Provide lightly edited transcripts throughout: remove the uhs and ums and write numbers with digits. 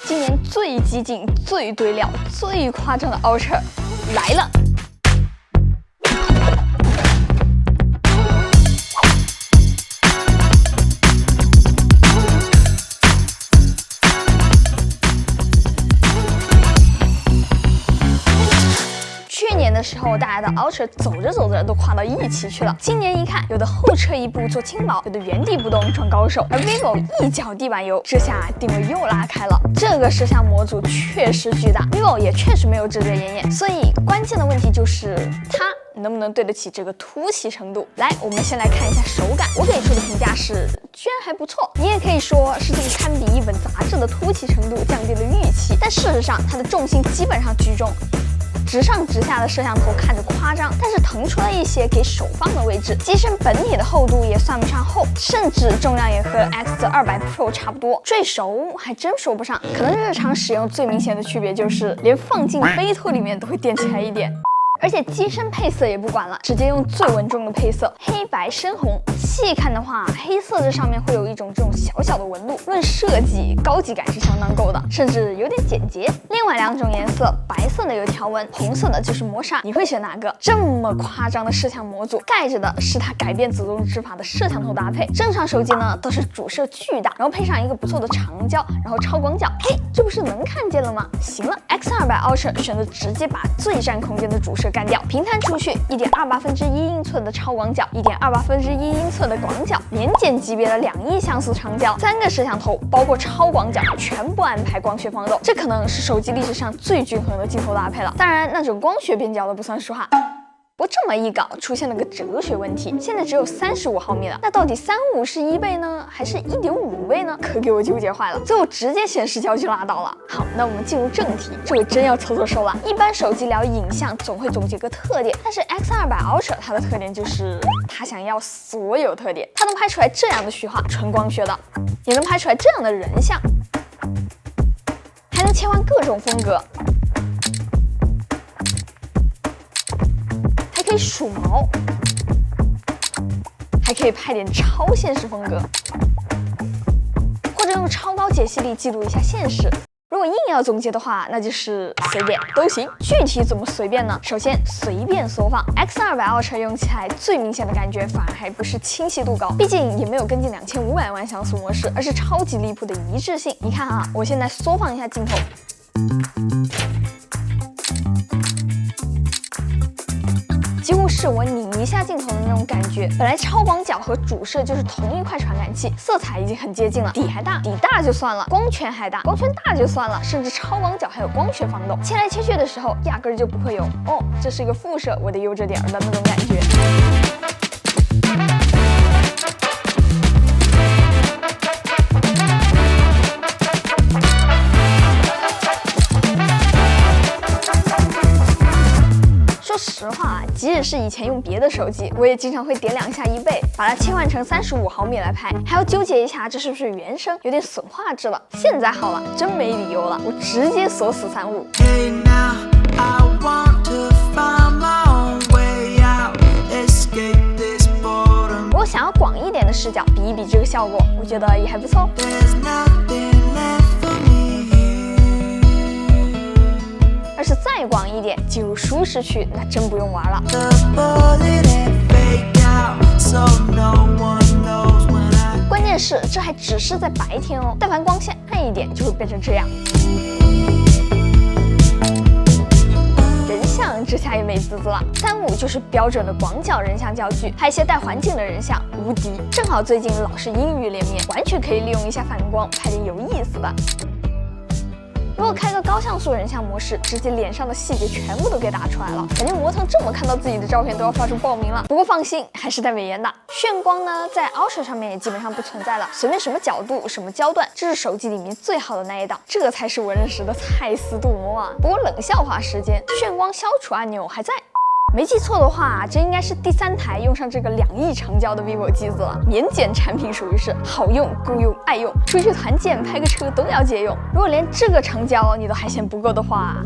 今年最激进、最对料、最夸张的 Ultra 来了。去年的时候，大家的 Ultra 走着走着都跨到一起去了。今年一看，有的后撤一步做轻薄，有的原地不动装高手，而 vivo 一脚地板油，这下定位又拉开了。这个摄像模组确实巨大 ，vivo 也确实没有遮遮掩掩，所以关键的问题就是它能不能对得起这个凸起程度。来，我们先来看一下手感，我给出的评价是居然还不错，你也可以说是这个堪比一本杂志的凸起程度降低了预期，但事实上它的重心基本上居中。直上直下的摄像头看着夸张，但是腾出了一些给手放的位置。机身本体的厚度也算不上厚，甚至重量也和 X200 Pro 差不多。最熟还真说不上，可能日常使用最明显的区别就是连放进飞图里面都会垫起来一点。而且机身配色也不管了，直接用最稳重的配色，黑白深红。细看的话，黑色这上面会有一种这种小小的纹路，论设计高级感是相当够的，甚至有点简洁。另外两种颜色，白色的有条纹，红色的就是磨砂，你会选哪个？这么夸张的摄像模组，盖着的是它改变自动执法的摄像头搭配。正常手机呢都是主摄巨大，然后配上一个不错的长焦，然后超广角，嘿，这不是能看见了吗？行了 ，X200 Ultra 选择直接把最占空间的主摄干掉，平摊出去1.28英寸的超广角，1.28英寸的广角，年检级别的2亿像素长焦，3个摄像头包括超广角全部安排光学防抖，这可能是手机历史上最均衡的镜头搭配了。当然，那种光学变焦的不算数哈。不过这么一搞，出现了个哲学问题，现在只有35毫米了，那到底35是1倍呢，还是1.5倍呢？可给我纠结坏了，最后直接显示焦距拉倒了。好，那我们进入正题，这回真要凑凑手了。一般手机聊影像总会总结个特点，但是 X200 Ultra 它的特点就是它想要所有特点，它能拍出来这样的虚化，纯光学的，也能拍出来这样的人像，还能切换各种风格。可以数毛，还可以拍点超现实风格，或者用超高解析力记录一下现实。如果硬要总结的话，那就是随便都行。具体怎么随便呢？首先随便缩放 ，X200 Ultra 用起来最明显的感觉反而还不是清晰度高，毕竟也没有跟进2500万像素模式，而是超级离谱的一致性。你看啊，我现在缩放一下镜头。几乎是我拧一下镜头的那种感觉。本来超广角和主摄就是同一块传感器，色彩已经很接近了，底还大，底大就算了，光圈还大，光圈大就算了，甚至超广角还有光学防抖，切来切去的时候压根儿就不会有哦，这是一个副摄，我得悠着点儿的那种感觉。实话，即使是以前用别的手机，我也经常会点两下1倍，把它切换成35毫米来拍，还要纠结一下这是不是原生，有点损画质了。现在好了，真没理由了，我直接锁死35。如果想要广一点的视角，比一比这个效果，我觉得也还不错。要是再广一点，进入舒适区，那真不用玩了。关键是这还只是在白天哦，但凡光线暗一点，就会变成这样。人像这下也美滋滋了，35就是标准的广角人像焦距，拍一些带环境的人像无敌。正好最近老是阴雨连绵，完全可以利用一下反光，拍点有意思的。如果开个高像素人像模式，直接脸上的细节全部都给打出来了，感觉磨蹭这么看到自己的照片都要发出报名了。不过放心，还是带美颜的。眩光呢，在 Ultra 上面也基本上不存在了，随便什么角度、什么焦段，这是手机里面最好的那一档，这才是我认识的蔡司镀膜啊。不过冷笑话时间，眩光消除按钮还在。没记错的话，这应该是第3台用上这个2亿长焦的 vivo 机子了。年检产品属于是好用、够用、爱用，出去团建、拍个车都要借用。如果连这个长焦你都还嫌不够的话，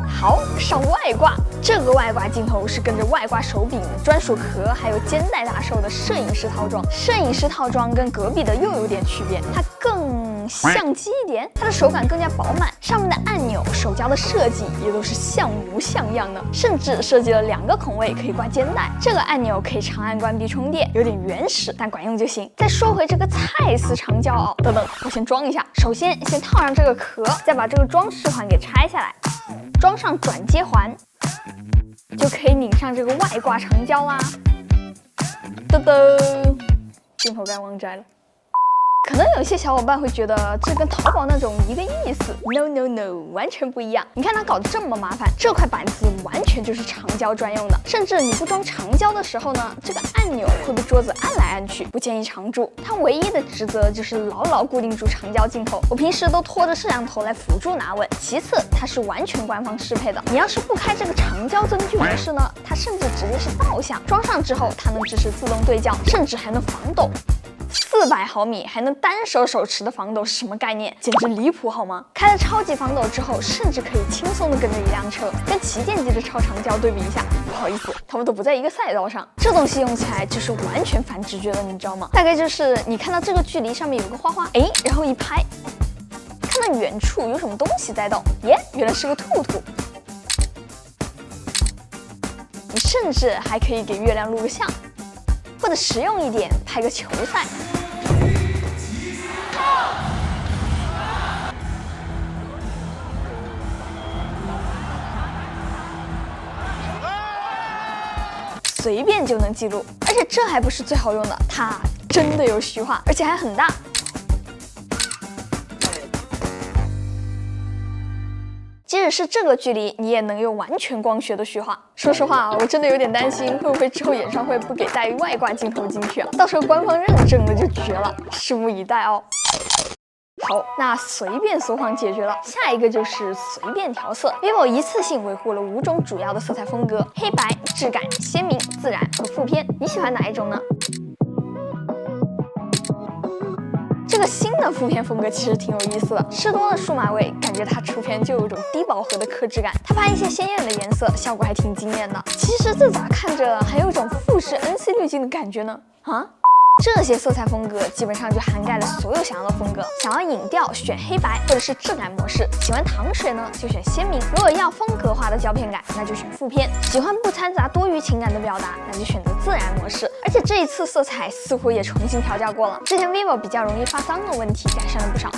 好，上外挂。这个外挂镜头是跟着外挂手柄、专属壳还有肩带大售的摄影师套装。摄影师套装跟隔壁的又有点区别，它更相机一点，它的手感更加饱满，上面的按钮、手胶的设计也都是像模像样的，甚至设计了2个孔位可以挂肩带。这个按钮可以长按关闭充电，有点原始，但管用就行。再说回这个蔡司长焦袄，等等，我先装一下。首先套上这个壳，再把这个装饰环给拆下来，装上转接环，就可以拧上这个外挂长焦啦。噔噔，镜头该忘摘了。可能有些小伙伴会觉得这跟淘宝那种一个意思 ，no no no， 完全不一样。你看它搞得这么麻烦，这块板子完全就是长焦专用的，甚至你不装长焦的时候呢，这个按钮会被桌子按来按去，不建议常驻。它唯一的职责就是牢牢固定住长焦镜头，我平时都拖着摄像头来辅助拿稳。其次，它是完全官方适配的，你要是不开这个长焦增距模式呢，它甚至直接是倒相。装上之后，它能支持自动对焦，甚至还能防抖。400毫米还能单手手持的防抖是什么概念？简直离谱好吗？开了超级防抖之后，甚至可以轻松的跟着一辆车，跟旗舰机的超长焦对比一下。不好意思，他们都不在一个赛道上。这东西用起来就是完全反直觉的，你知道吗？大概就是你看到这个距离上面有个花花，然后一拍，看到远处有什么东西在动，原来是个兔兔。你甚至还可以给月亮录个像。或者实用一点，拍个球赛。随便就能记录，而且这还不是最好用的，它真的有虚化，而且还很大。即使是这个距离，你也能用完全光学的虚化。说实话，我真的有点担心，会不会之后演唱会不给带外挂镜头进去啊？到时候官方认证了就绝了，拭目以待哦。好，那随便缩放解决了，下一个就是随便调色。vivo 一次性维护了5种主要的色彩风格：黑白、质感、鲜明、自然和负偏。你喜欢哪一种呢？这个新的负偏风格其实挺有意思的，吃多了数码味，感觉它出片就有种低饱和的克制感。它拍一些鲜艳的颜色，效果还挺惊艳的。其实这咋看着还有种富士 NC 滤镜的感觉呢？这些色彩风格基本上就涵盖了所有想要的风格。想要影调选黑白或者是质感模式，喜欢糖水呢就选鲜明，如果要风格化的胶片感，那就选负偏。喜欢不掺杂多余情感的表达，那就选择自然模式。而且这一次色彩似乎也重新调教过了，之前 vivo 比较容易发脏的问题改善了不少。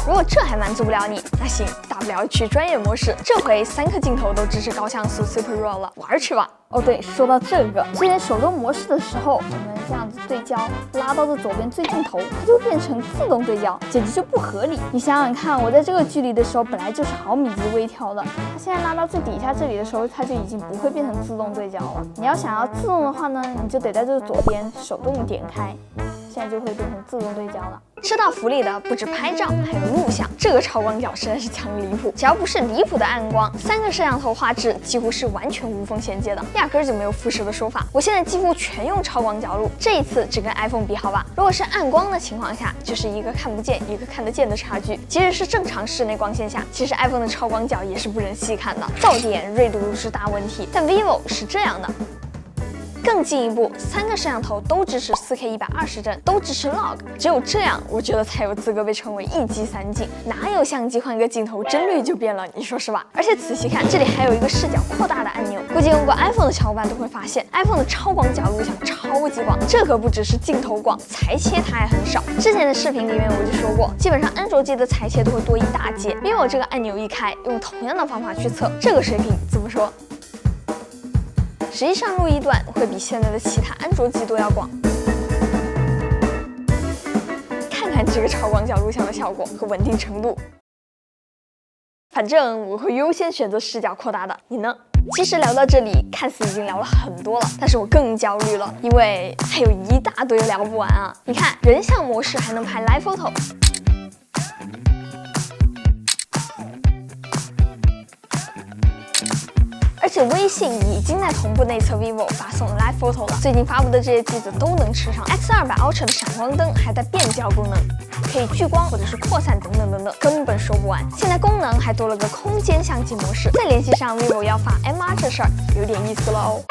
如果这还满足不了你，那行，大不了去专业模式。这回3颗镜头都支持高像素 Super RAW 了，玩去吧！哦对，说到这个，之前手动模式的时候，我们这样子对焦，拉到的左边最镜头，它就变成自动对焦，简直就不合理。你想想看，我在这个距离的时候，本来就是毫米级微调的，它现在拉到最底下这里的时候，它就已经不会变成自动对焦了。你要想要自动的话呢，你就得在这个左边手动点开。现在就会变成自动对焦了。吃到福利的不止拍照，还有录像。这个超广角实在是强离谱，只要不是离谱的暗光，3个摄像头画质几乎是完全无缝衔接的，压根就没有富士的说法。我现在几乎全用超广角录，这一次只跟 iPhone 比好吧。如果是暗光的情况下，就是一个看不见，一个看得见的差距。即使是正常室内光线下，其实 iPhone 的超广角也是不忍细看的，噪点、锐度都是大问题。但 vivo 是这样的。更进一步，3个摄像头都支持 4K 120帧，都支持 log， 只有这样，我觉得才有资格被称为一机3镜。哪有相机换个镜头帧率就变了？你说是吧？而且仔细看，这里还有一个视角扩大的按钮。估计用过 iPhone 的小伙伴都会发现 ，iPhone 的超广角录像超级广，这可不只是镜头广，裁切它还很少。之前的视频里面我就说过，基本上安卓机的裁切都会多一大截。vivo 这个按钮一开，用同样的方法去测，这个水平怎么说？实际上录一段会比现在的其他安卓机都要广。看看这个超广角录像的效果和稳定程度。反正我会优先选择视角扩大的，你呢？其实聊到这里，看似已经聊了很多了，但是我更焦虑了，因为还有一大堆聊不完啊！你看，人像模式还能拍 Live Photo。而且微信已经在同步内测 vivo 发送 Live Photo 了，最近发布的这些机子都能吃上。X200 Ultra 的闪光灯还带变焦功能，可以聚光或者是扩散等等等等，根本说不完。现在功能还多了个空间相机模式，再联系上 vivo 要发 MR 这事儿，有点意思了哦。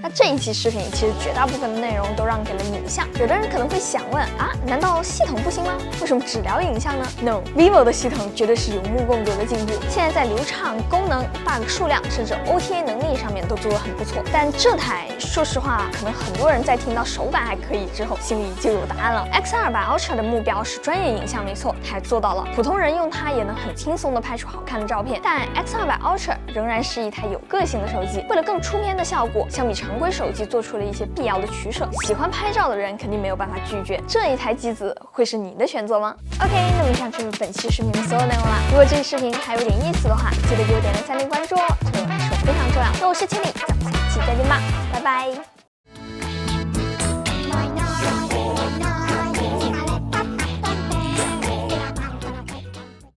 那这一期视频其实绝大部分的内容都让给了影像，有的人可能会想问啊，难道系统不行吗？为什么只聊影像呢 ？No，vivo 的系统绝对是有目共睹的进步，现在在流畅、功能、bug 数量甚至 OTA 能力上面都做得很不错。但这台说实话，可能很多人在听到手感还可以之后，心里就有答案了。X200 Ultra 的目标是专业影像，没错，它也做到了。普通人用它也能很轻松的拍出好看的照片，但 X200 Ultra 仍然是一台有个性的手机，为了更出片的效果，相比常规手机做出了一些必要的取舍。喜欢拍照的人肯定没有办法拒绝，这一台机子会是你的选择吗 ？OK， 那么以上就是本期视频的所有内容了。如果这期视频还有点意思的话，记得给我点个3连关注哦，这对我来说非常重要。那我是千里，咱们下期再见吧，拜拜。